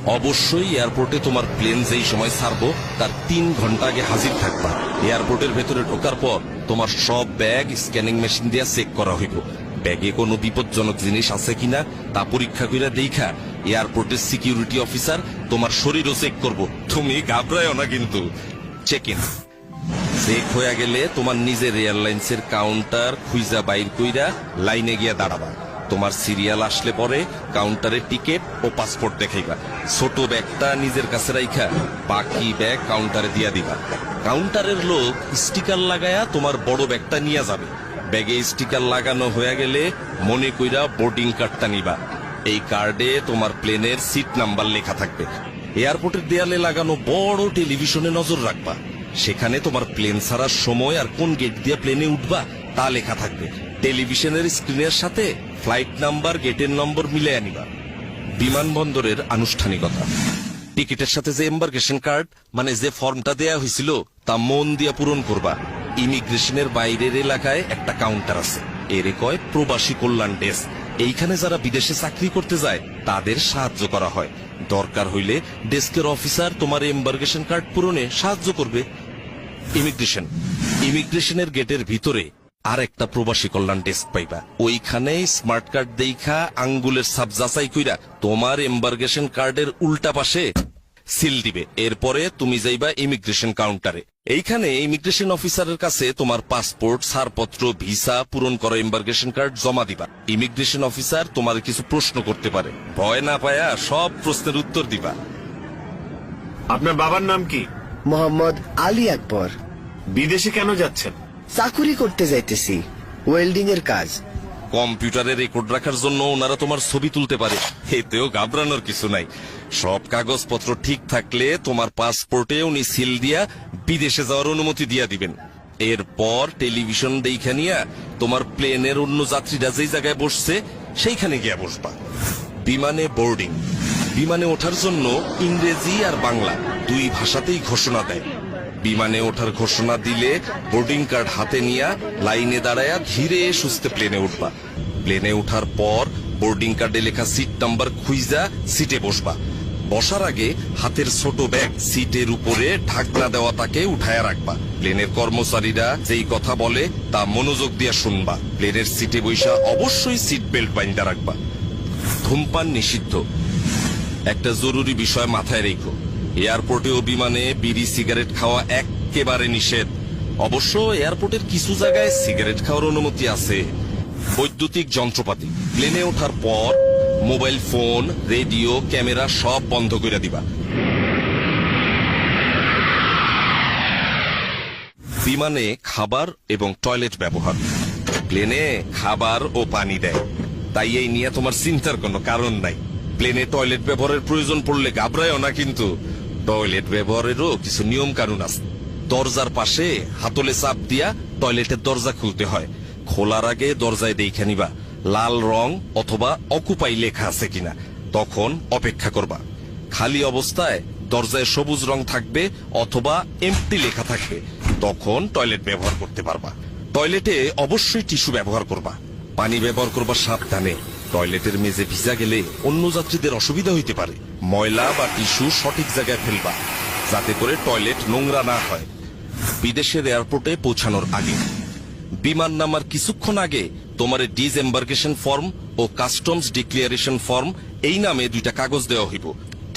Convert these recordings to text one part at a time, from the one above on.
অবশ্যই এয়ারপোর্টে তোমার প্লেন যেই সময় ছাড়বো তার 3 ঘন্টা আগে হাজির থাকবা। এয়ারপোর্টের ভেতরে ঢোকার পর তোমার সব ব্যাগ স্ক্যানিং মেশিন দিয়ে চেক করা হইব। ব্যাগে কোনো বিপজ্জনক জিনিস আছে কিনা তা পরীক্ষা করে দেখা এয়ারপোর্টের সিকিউরিটি অফিসার তোমার শরীরও চেক করব। তুমি ঘাবড়ায়ও না কিন্তু। চেক ইন চেক হয়ে গেলে তোমার নিজের এয়ারলাইন্সের কাউন্টার খুঁজা বাইর কইরা লাইনে গিয়া দাঁড়াবা। তোমার সিরিয়াল আসলে পরে কাউন্টারে টিকেট ও পাসপোর্ট দেখাইবা। ছোট ব্যাগটা নিজের কাছে রাইখা বাকি ব্যাগ কাউন্টারে দিয়া দিবা। কাউন্টারের লোক স্টিকার লাগায়া তোমার বড় ব্যাগটা নিয়ে যাবে। ব্যাগে স্টিকার লাগানো হয়ে গেলে মনে কইরা বোর্ডিং কার্ডটা নিবা। এই কার্ডে তোমার প্লেনের সিট নাম্বার লেখা থাকবে। এয়ারপোর্টের দেয়ালে লাগানো বড় টেলিভিশনে নজর রাখবা। সেখানে তোমার প্লেন ছাড়ার সময় আর কোন গেট দিয়ে প্লেনে উঠবা তা লেখা থাকবে। টেলিভিশনের স্ক্রিনের সাথে ফ্লাইট নাম্বার গেটের নম্বর মিলে আনিবা। বিমানবন্দরের আনুষ্ঠানিকতা, টিকিটের সাথে যে এম্বার্কেশন কার্ড মানে যে ফর্মটা দেয়া হয়েছিল তা মন দিয়ে পূরণ করবা। ইমিগ্রেশনের বাইরের এলাকায় একটা কাউন্টার আছে, এর কয় প্রবাসী কল্যাণ ডেস্ক। এইখানে যারা বিদেশে চাকরি করতে যায় তাদের সাহায্য করা হয়। দরকার হইলে ডেস্কের অফিসার তোমার এম্বার্কেশন কার্ড পূরণে সাহায্য করবে। ইমিগ্রেশনের গেটের ভিতরে আর একটা প্রবাসী কল্যাণ ডেস্ক পাইবা। ওইখানে স্মার্ট কার্ড দেখা আঙ্গুলের ছাপ যাচাই কইরা তোমার এম্বার্কেশন কার্ডের উল্টা পাশে সিল দিবে। এরপরে তুমি যাইবা ইমিগ্রেশন কাউন্টারে। এইখানে ইমিগ্রেশন অফিসারের কাছে তোমার পাসপোর্ট, ছাড়পত্র, ভিসা পূরণ করা এম্বার্কেশন কার্ড জমা দিবা। ইমিগ্রেশন অফিসার তোমার কিছু প্রশ্ন করতে পারে, ভয় না পায়া সব প্রশ্নের উত্তর দিবা। আপনার বাবার নাম কি? মোহাম্মদ আলী আকবর। বিদেশে কেন যাচ্ছেন? চাকুরি করতে যাইতেছি, ওয়েল্ডিং এর কাজ। কম্পিউটারে রেকর্ড রাখার জন্য ওনারা তোমার ছবি তুলতে পারে, এতেও ঘাবড়ানোর কিছু নাই। সব কাগজপত্র ঠিক থাকলে তোমার পাসপোর্টে উনি সিল দিয়া বিদেশে যাওয়ার অনুমতি দিয়া দিবেন। এরপর টেলিভিশন দেখা নিয়া তোমার প্লেনের অন্য যাত্রীরা যেই জায়গায় বসছে সেইখানে গিয়া বসবা। বিমানে বোর্ডিং, বিমানে ওঠার জন্য ইংরেজি আর বাংলা দুই ভাষাতেই ঘোষণা দেয়। বিমানে ওঠার ঘোষণা দিলে বোর্ডিং কার্ড হাতে নিয়ে লাইনে দাঁড়ায়া ধীরে সুস্থে প্লেনে উঠবা। প্লেনে ওঠার পর বোর্ডিং কার্ডে লেখা সিট নাম্বার খুঁজা সিটে বসবা। বসার আগে হাতের ছোট ব্যাগ সিটের উপরে ঢাকনা দেওয়া তাকে উঠায়া রাখবা। প্লেনের কর্মচারীরা যেই কথা বলে তা মনোযোগ দিয়ে শুনবা। প্লেনের সিটে বৈশা অবশ্যই সিট বেল্ট বাইন্ধা রাখবা। ধূমপান নিষিদ্ধ। একটা জরুরি বিষয় মাথায় রেখো, এয়ারপোর্টে ও বিমানে বিড়ি সিগারেট খাওয়া একেবারে নিষেধ। অবশ্য এয়ারপোর্টের কিছু জায়গায় সিগারেট খাওয়ার অনুমতি আছে। বৈদ্যুতিক যন্ত্রপাতি, প্লেনে ওঠার পর মোবাইল ফোন, রেডিও, ক্যামেরা সব বন্ধ করে দিবা। বিমানে খাবার এবং টয়লেট ব্যবহার, প্লেনে খাবার ও পানি দেয়, তাই এই নিয়ে তোমার চিন্তার কোনো কারণ নাই। প্লেনে টয়লেট ব্যবহারের প্রয়োজন পড়লে ঘাবড়ায়ও না কিন্তু। টয়লেট ব্যবহারেরও কিছু নিয়ম কানুন আছে। দরজার পাশে হাতলে চাপ দিয়া টয়লেটের দরজা খুলতে হয়। খোলার আগে দরজায় দেখে নিবা লাল রং অথবা অকুপাই লেখা আছে কিনা, তখন অপেক্ষা করবা। খালি অবস্থায় দরজায় সবুজ রং থাকবে অথবা এমটি লেখা থাকবে, তখন টয়লেট ব্যবহার করতে পারবা। টয়লেটে অবশ্যই টিস্যু ব্যবহার করবা। পানি ব্যবহার করবা সাবধানে। টয়লেটের মেঝে ভিজা গেলে অন্য যাত্রীদের অসুবিধা হইতে পারে। ময়লা বা টিস্যু সঠিক জায়গায় ফেলবা যাতে করে টয়লেট নোংরা না হয়। বিদেশের এয়ারপোর্টে পৌঁছানোর আগে, বিমান নামার কিছুক্ষণ আগে তোমার ডিসএম্বার্কেশন ফর্ম ও কাস্টমস ডিক্লিয়ারেশন ফর্ম এই নামে দুইটা কাগজ দেওয়া হইব।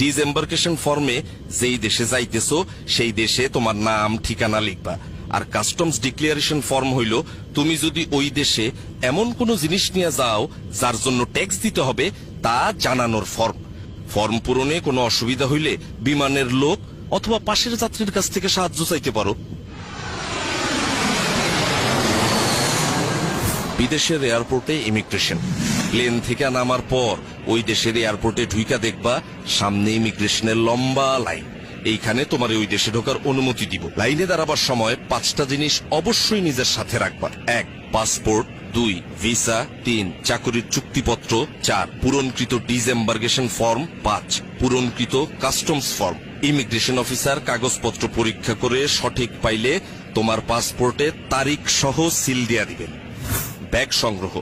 ডিসএম্বার্কেশন ফর্মে যেই দেশে যাইতেছো সেই দেশে তোমার নাম ঠিকানা লিখবা। আর কাস্টমস ডিক্লিয়ারেশন ফর্ম হইল তুমি যদি ওই দেশে এমন কোন জিনিস নিয়ে যাও যার জন্য ট্যাক্স দিতে হবে তা জানানোর ফর্ম। ফর্ম পূরণে কোনো অসুবিধা হইলে বিমানের লোক অথবা পাশের যাত্রীর কাছ থেকে সাহায্য চাইতে পারো। বিদেশের এয়ারপোর্টে ইমিগ্রেশন, প্লেন থেকে নামার পর ওই দেশের এয়ারপোর্টে ঢুইকা দেখবা সামনে ইমিগ্রেশনের লম্বা লাইন। এইখানে তোমার ওই দেশে ঢোকার অনুমতি দিব। লাইনে দাঁড়াবার সময় 5টা জিনিস অবশ্যই নিজের সাথে রাখবা। 1 পাসপোর্ট, 2 ভিসা, 3 চাকরির চুক্তিপত্র, 4 পূরণকৃত ডিসএম্বার্কেশন ফর্ম, 5 পূরণকৃত কাস্টমস ফর্ম। ইমিগ্রেশন অফিসার কাগজপত্র পরীক্ষা করে সঠিক পাইলে তোমার পাসপোর্টে তারিখ সহ সিল দিয়া দিবেন। ব্যাগ সংগ্রহ,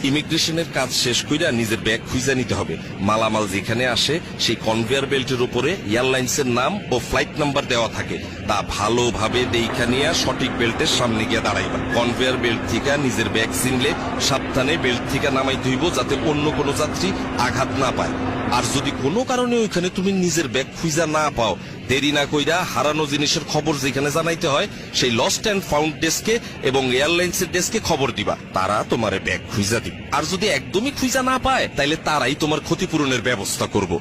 ইমিগ্রেশনের কাজ শেষ কইরা নিজের ব্যাগ খুঁজে নিতে হবে। মালামাল যেখানে আসে সেই কনভেয়ার বেল্টের উপরে এয়ারলাইন্সের নাম ও ফ্লাইট নাম্বার দেওয়া থাকে, তা ভালোভাবে দেইখা নিয়ে সঠিক বেল্টের সামনে গিয়ে দাঁড়াইবা। কনভেয়ার বেল্ট থেকে নিজের ব্যাগ চিনলে সাবধানে বেল্ট থেকে নামাই ধুইব, যাতে অন্য কোনো যাত্রী আঘাত না পায়। আর যদি কোনো কারণে ওইখানে তুমি নিজের ব্যাগ খুঁজা না পাও, দেরি না কইরা হারানো জিনিসের খবর যেখানে জানাইতে হয় সেই লস্ট অ্যান্ড ফাউন্ড ডেস্কে এবং এয়ারলাইন্সের ডেস্কে খবর দিবা, তারা তোমার ব্যাগ খুঁজা দিবে। আর যদি একদমই খুঁজা না পায়, তাইলে তারাই তোমার ক্ষতিপূরণের ব্যবস্থা করবো।